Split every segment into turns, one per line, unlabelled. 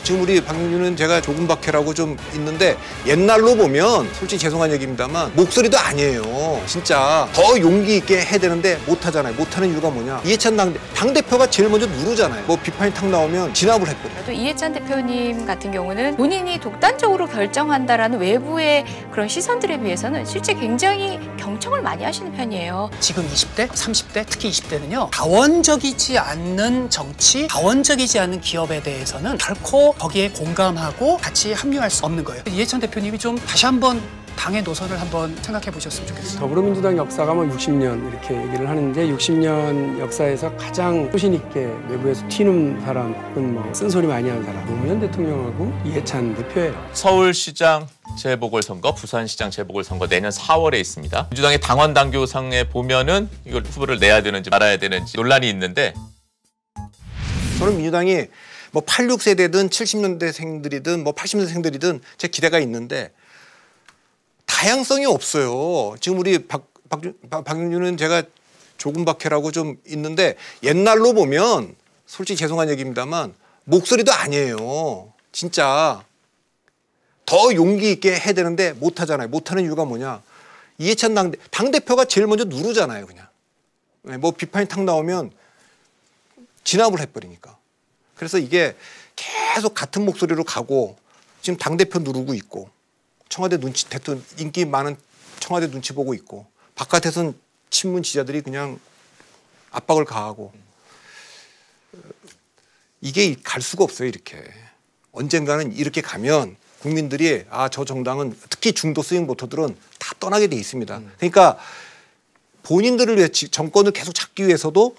지금 우리 박영준은 제가 조금 박해라고 좀 있는데 옛날로 보면 솔직히 죄송한 얘기입니다만 목소리도 아니에요. 진짜 더 용기 있게 해야 되는데 못하잖아요. 못하는 이유가 뭐냐. 이해찬 당대표가 제일 먼저 누르잖아요. 뭐 비판이 탁 나오면 진압을 해버려요.
또 이해찬 대표님 같은 경우는 본인이 독단적으로 결정한다라는 외부의 그런 시선들에 비해서는 실제 굉장히 경청을 많이 하시는 편이에요.
지금 20대, 30대, 특히 20대는요. 다원적이지 않는 정치, 다원적이지 않는 기업에 대해서는 결코 거기에 공감하고 같이 합류할 수 없는 거예요. 이해찬 대표님이 좀 다시 한번 당의 노선을 한번 생각해 보셨으면 좋겠어요.
더불어민주당 역사가 뭐 60년 이렇게 얘기를 하는데 60년 역사에서 가장 소신 있게 외부에서 튀는 사람 혹은 뭐 쓴소리 많이 하는 사람 노무현 대통령하고 이해찬 대표예요.
서울시장 재보궐선거, 부산시장 재보궐선거 내년 4월에 있습니다. 민주당의 당원 당규상에 보면은 이걸 후보를 내야 되는지 말아야 되는지 논란이 있는데
저는 민주당이 뭐 86세대든 70년대생들이든 뭐 80년대생들이든 제 기대가 있는데 다양성이 없어요. 지금 우리 박영준은 제가 조금 박해라고 좀 있는데 옛날로 보면 솔직히 죄송한 얘기입니다만 목소리도 아니에요. 진짜 더 용기 있게 해야 되는데 못하잖아요. 못하는 이유가 뭐냐. 이해찬 당대표가 제일 먼저 누르잖아요. 그냥. 뭐 비판이 탁 나오면 진압을 해버리니까. 그래서 이게 계속 같은 목소리로 가고 지금 당대표 누르고 있고 청와대 눈치, 대통령 인기 많은 청와대 눈치 보고 있고 바깥에서는 친문 지지자들이 그냥 압박을 가하고 이게 갈 수가 없어요. 이렇게. 언젠가는 이렇게 가면 국민들이 아, 저 정당은 특히 중도 스윙 보터들은 다 떠나게 돼 있습니다. 그러니까 본인들을 위해 정권을 계속 잡기 위해서도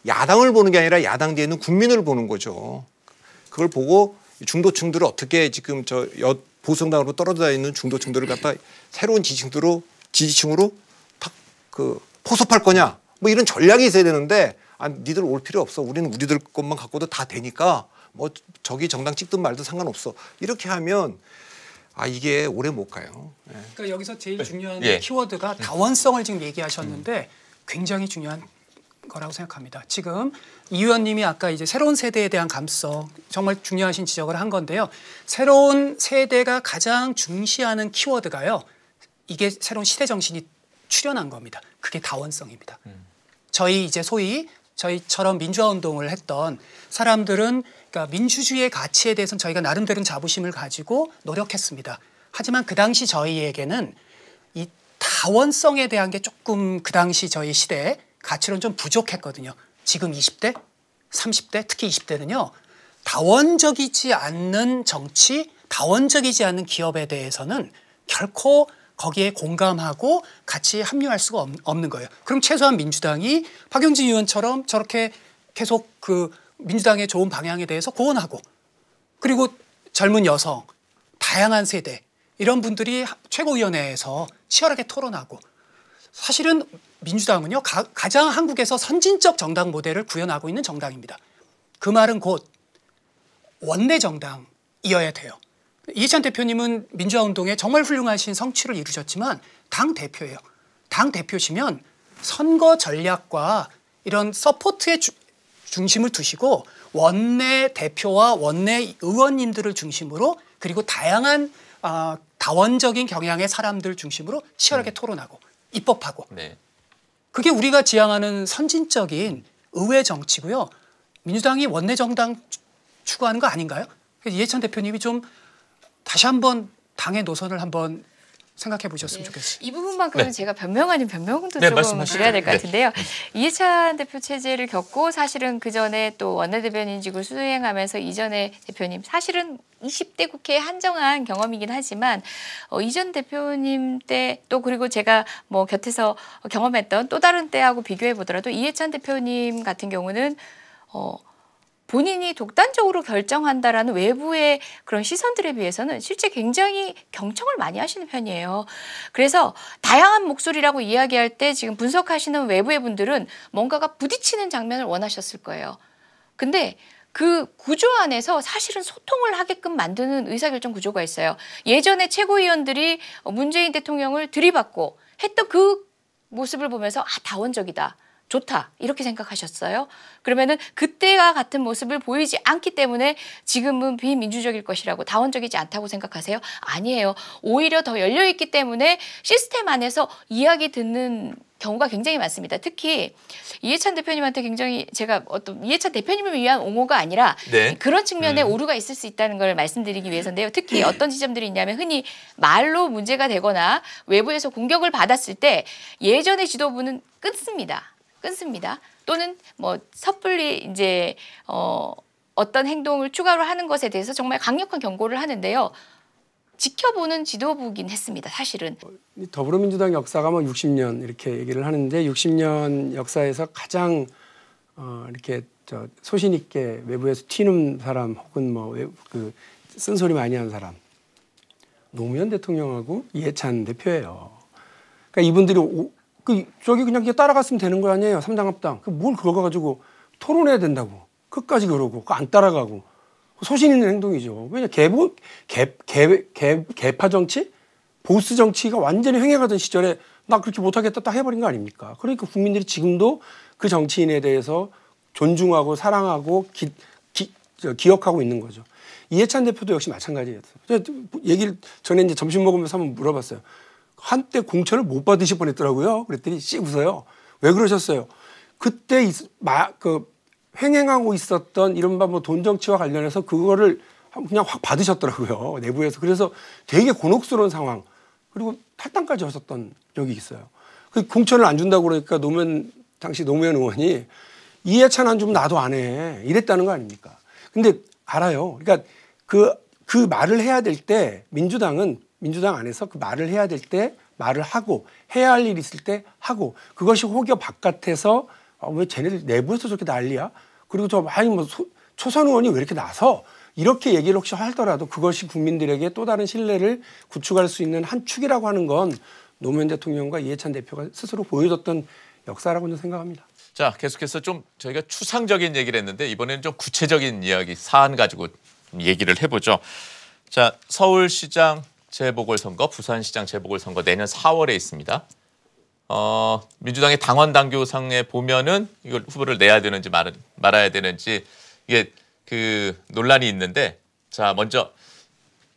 야당을 보는 게 아니라 야당 뒤에 있는 국민을 보는 거죠. 그걸 보고 중도층들을 어떻게 지금 저 보수정당으로 떨어져 있는 중도층들을 갖다 새로운 지지층으로 탁 그 포섭할 거냐. 뭐 이런 전략이 있어야 되는데 아, 니들 올 필요 없어. 우리는 우리들 것만 갖고도 다 되니까 뭐 저기 정당 찍든 말든 상관없어. 이렇게 하면 아 이게 오래 못 가요. 네.
그러니까 여기서 제일 중요한 키워드가 다원성을 지금 얘기하셨는데 굉장히 중요한 거라고 생각합니다. 지금 이 의원님이 아까 이제 새로운 세대에 대한 감수성 정말 중요하신 지적을 한 건데요. 새로운 세대가 가장 중시하는 키워드가요. 이게 새로운 시대 정신이 출현한 겁니다. 그게 다원성입니다. 저희 이제 소위 저희처럼 민주화 운동을 했던 사람들은 그러니까 민주주의의 가치에 대해서는 저희가 나름대로는 자부심을 가지고 노력했습니다. 하지만 그 당시 저희에게는 이 다원성에 대한 게 조금 그 당시 저희 시대에 가치로는 좀 부족했거든요. 지금 20대, 30대, 특히 20대는요. 다원적이지 않는 정치, 다원적이지 않는 기업에 대해서는 결코 거기에 공감하고 같이 합류할 수가 없는 거예요. 그럼 최소한 민주당이 박용진 의원처럼 저렇게 계속 그 민주당의 좋은 방향에 대해서 고언하고 그리고 젊은 여성, 다양한 세대 이런 분들이 최고위원회에서 치열하게 토론하고 사실은 민주당은요 가장 한국에서 선진적 정당 모델을 구현하고 있는 정당입니다. 그 말은 곧 원내 정당이어야 돼요. 이해찬 대표님은 민주화 운동에 정말 훌륭하신 성취를 이루셨지만 당 대표예요. 당 대표시면 선거 전략과 이런 서포트의 중심을 두시고 원내 대표와 원내 의원님들을 중심으로 그리고 다양한 다원적인 경향의 사람들 중심으로 치열하게 토론하고 입법하고 그게 우리가 지향하는 선진적인 의회 정치고요. 민주당이 원내 정당 추구하는 거 아닌가요? 이해찬 대표님이 좀 다시 한번 당의 노선을 한번 생각해 보셨으면 좋겠어요.
이 부분만큼은 제가 변명 아닌 변명도 조금
말씀하시죠.
드려야 될 것 같은데요. 이해찬 대표 체제를 겪고 사실은 그전에 또 원내대변인직을 수행하면서 이전에 대표님 사실은 20대 국회에 한정한 경험이긴 하지만 이전 대표님 때 또 그리고 제가 뭐 곁에서 경험했던 또 다른 때하고 비교해 보더라도 이해찬 대표님 같은 경우는 본인이 독단적으로 결정한다라는 외부의 그런 시선들에 비해서는 실제 굉장히 경청을 많이 하시는 편이에요. 그래서 다양한 목소리라고 이야기할 때 지금 분석하시는 외부의 분들은 뭔가가 부딪히는 장면을 원하셨을 거예요. 근데 그 구조 안에서 사실은 소통을 하게끔 만드는 의사결정 구조가 있어요. 예전에 최고위원들이 문재인 대통령을 들이받고 했던 그 모습을 보면서 아, 다원적이다. 좋다 이렇게 생각하셨어요? 그러면은 그때와 같은 모습을 보이지 않기 때문에 지금은 비민주적일 것이라고 다원적이지 않다고 생각하세요? 아니에요. 오히려 더 열려있기 때문에 시스템 안에서 이야기 듣는 경우가 굉장히 많습니다. 특히 이해찬 대표님한테 굉장히 제가 어떤 이해찬 대표님을 위한 옹호가 아니라
네.
그런 측면에 오류가 있을 수 있다는 걸 말씀드리기 위해서인데요. 특히 어떤 지점들이 있냐면 흔히 말로 문제가 되거나 외부에서 공격을 받았을 때 예전의 지도부는 끊습니다. 또는 뭐 섣불리 이제 어떤 행동을 추가로 하는 것에 대해서 정말 강력한 경고를 하는데요. 지켜보는 지도부긴 했습니다. 사실은.
더불어민주당 역사가 뭐 60년 이렇게 얘기를 하는데 60년 역사에서 가장 이렇게 소신 있게 외부에서 튀는 사람 혹은 뭐 그 쓴소리 많이 하는 사람 노무현 대통령하고 이해찬 대표예요. 그러니까 이분들이 저기 그냥 따라갔으면 되는 거 아니에요. 삼당합당. 뭘 그거 가지고 토론해야 된다고. 끝까지 그러고 안 따라가고. 소신 있는 행동이죠. 왜냐 개파 정치, 보수 정치가 완전히 횡행하던 시절에 나 그렇게 못하겠다 딱 해버린 거 아닙니까? 그러니까 국민들이 지금도 그 정치인에 대해서 존중하고 사랑하고 기억하고 있는 거죠. 이해찬 대표도 역시 마찬가지였어요. 얘기를 전에 이제 점심 먹으면서 한번 물어봤어요. 한때 공천을 못 받으실 뻔했더라고요. 그랬더니 씩 웃어요. 왜 그러셨어요? 그때 횡행하고 있었던 이른바 뭐 돈 정치와 관련해서 그거를 그냥 확 받으셨더라고요. 내부에서. 그래서 되게 곤혹스러운 상황. 그리고 탈당까지 하셨던 적이 있어요. 그 공천을 안 준다고 그러니까 당시 노무현 의원이 이해찬 안 주면 나도 안 해. 이랬다는 거 아닙니까? 근데 알아요. 그러니까 그 말을 해야 될 때 민주당 안에서 그 말을 해야 될 때 말을 하고 해야 할 일 있을 때 하고 그것이 혹여 바깥에서 왜 쟤네들 내부에서 저렇게 난리야? 그리고 초선 의원이 왜 이렇게 나서 이렇게 얘기를 혹시 하더라도 그것이 국민들에게 또 다른 신뢰를 구축할 수 있는 한 축이라고 하는 건 노무현 대통령과 이해찬 대표가 스스로 보여줬던 역사라고 생각합니다.
자, 계속해서 좀 저희가 추상적인 얘기를 했는데 이번에는 좀 구체적인 이야기, 사안 가지고 얘기를 해보죠. 자, 서울시장 재보궐선거, 부산시장 재보궐선거 내년 4월에 있습니다. 민주당의 당원 당규상에 보면은 이걸 후보를 내야 되는지 말아야 되는지 이게 그 논란이 있는데 자 먼저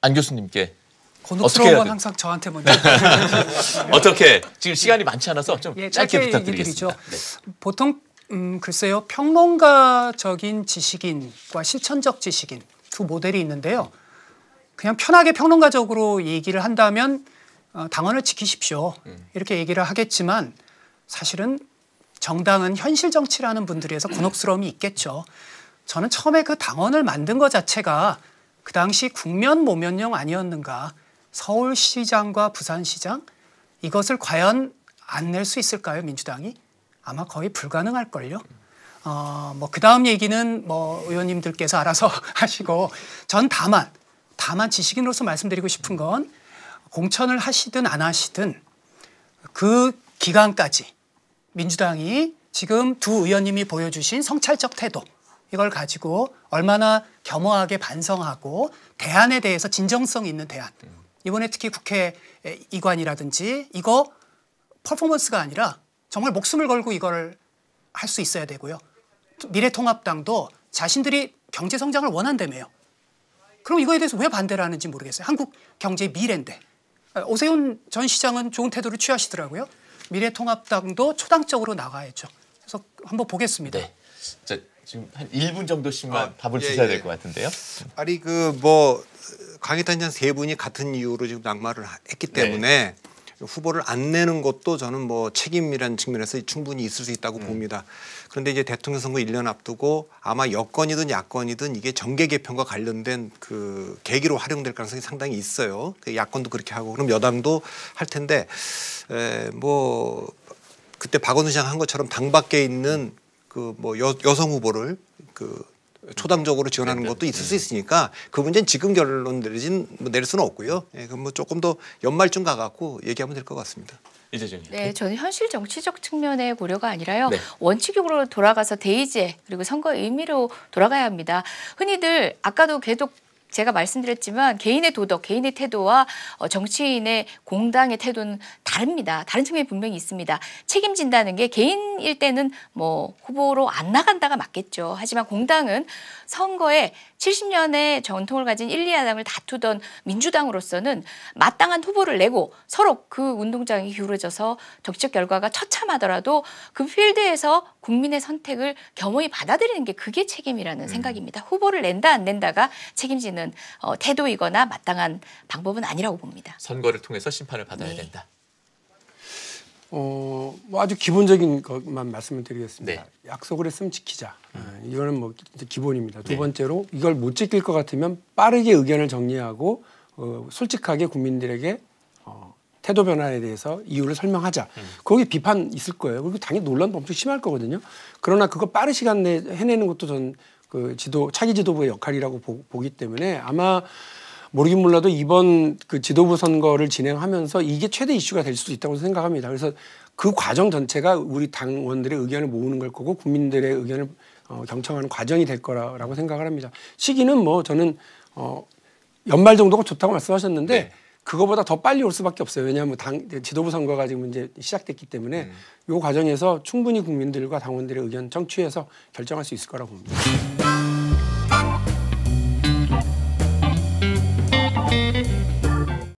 안 교수님께
곤혹스러운 건 항상 저한테 먼저
어떻게 지금 시간이 많지 않아서 좀 짧게 부탁드리겠습니다.
네. 보통 글쎄요 평론가적인 지식인과 실천적 지식인 두 모델이 있는데요. 그냥 편하게 평론가적으로 얘기를 한다면 당원을 지키십시오. 이렇게 얘기를 하겠지만 사실은 정당은 현실 정치라는 분들에서 곤혹스러움이 있겠죠. 저는 처음에 그 당원을 만든 것 자체가 그 당시 국면 모면령 아니었는가. 서울시장과 부산시장 이것을 과연 안 낼 수 있을까요? 민주당이? 아마 거의 불가능할걸요. 뭐 그 다음 얘기는 뭐 의원님들께서 알아서 하시고 전 다만 지식인으로서 말씀드리고 싶은 건 공천을 하시든 안 하시든 그 기간까지 민주당이 지금 두 의원님이 보여주신 성찰적 태도 이걸 가지고 얼마나 겸허하게 반성하고 대안에 대해서 진정성 있는 대안 이번에 특히 국회 이관이라든지 이거 퍼포먼스가 아니라 정말 목숨을 걸고 이걸 할 수 있어야 되고요. 미래통합당도 자신들이 경제 성장을 원한다며요. 그럼 이거에 대해서 왜 반대를 하는지 모르겠어요. 한국 경제의 미래인데. 오세훈 전 시장은 좋은 태도를 취하시더라고요. 미래통합당도 초당적으로 나가야죠. 그래서 한번 보겠습니다.
네. 자, 지금 한 1분 정도씩만 답을 주셔야 될 것 같은데요.
아니 강희탄 세 분이 같은 이유로 지금 낙마를 했기 때문에 후보를 안 내는 것도 저는 뭐 책임이라는 측면에서 충분히 있을 수 있다고 봅니다. 그런데 이제 대통령 선거 1년 앞두고 아마 여권이든 야권이든 이게 정계 개편과 관련된 그 계기로 활용될 가능성이 상당히 있어요. 야권도 그렇게 하고 그럼 여당도 할 텐데 뭐 그때 박원순 시장 한 것처럼 당 밖에 있는 그 뭐 여성 후보를 그 초당적으로 지원하는 것도 있을 수 있으니까 그 문제는 지금 결론 내릴 수는 없고요. 그럼 뭐 조금 더 연말쯤 가갖고 얘기하면 될 것 같습니다.
네, 저는 현실 정치적 측면의 고려가 아니라요.
네.
원칙으로 돌아가서 대의제 그리고 선거 의미로 돌아가야 합니다. 흔히들 아까도 계속 제가 말씀드렸지만 개인의 도덕, 개인의 태도와 정치인의 공당의 태도는 다릅니다. 다른 측면이 분명히 있습니다. 책임진다는 게 개인일 때는 뭐 후보로 안 나간다가 맞겠죠. 하지만 공당은 선거에 70년의 전통을 가진 1, 2야당을 다투던 민주당으로서는 마땅한 후보를 내고 서로 그 운동장이 기울어져서 정치적 결과가 처참하더라도 그 필드에서 국민의 선택을 겸허히 받아들이는 게 그게 책임이라는 생각입니다. 후보를 낸다 안 낸다가 책임지는 태도이거나 마땅한 방법은 아니라고 봅니다.
선거를 통해서 심판을 받아야 된다.
뭐 아주 기본적인 것만 말씀을 드리겠습니다.
네.
약속을 했으면 지키자. 이거는 뭐 기본입니다. 두 번째로 이걸 못 지킬 것 같으면 빠르게 의견을 정리하고 솔직하게 국민들에게 태도 변화에 대해서 이유를 설명하자. 거기 비판 있을 거예요. 그리고 당연히 논란도 엄청 심할 거거든요. 그러나 그거 빠른 시간 내에 해내는 것도 전 그 차기 지도부의 역할이라고 보기 때문에 아마 모르긴 몰라도 이번 그 지도부 선거를 진행하면서 이게 최대 이슈가 될 수도 있다고 생각합니다. 그래서 그 과정 전체가 우리 당원들의 의견을 모으는 걸 거고 국민들의 의견을 경청하는 과정이 될 거라고 생각을 합니다. 시기는 뭐 저는 연말 정도가 좋다고 말씀하셨는데
네.
그거보다 더 빨리 올 수밖에 없어요. 왜냐하면 지도부 선거가 지금 이제 시작됐기 때문에 이 과정에서 충분히 국민들과 당원들의 의견 청취해서 결정할 수 있을 거라고 봅니다.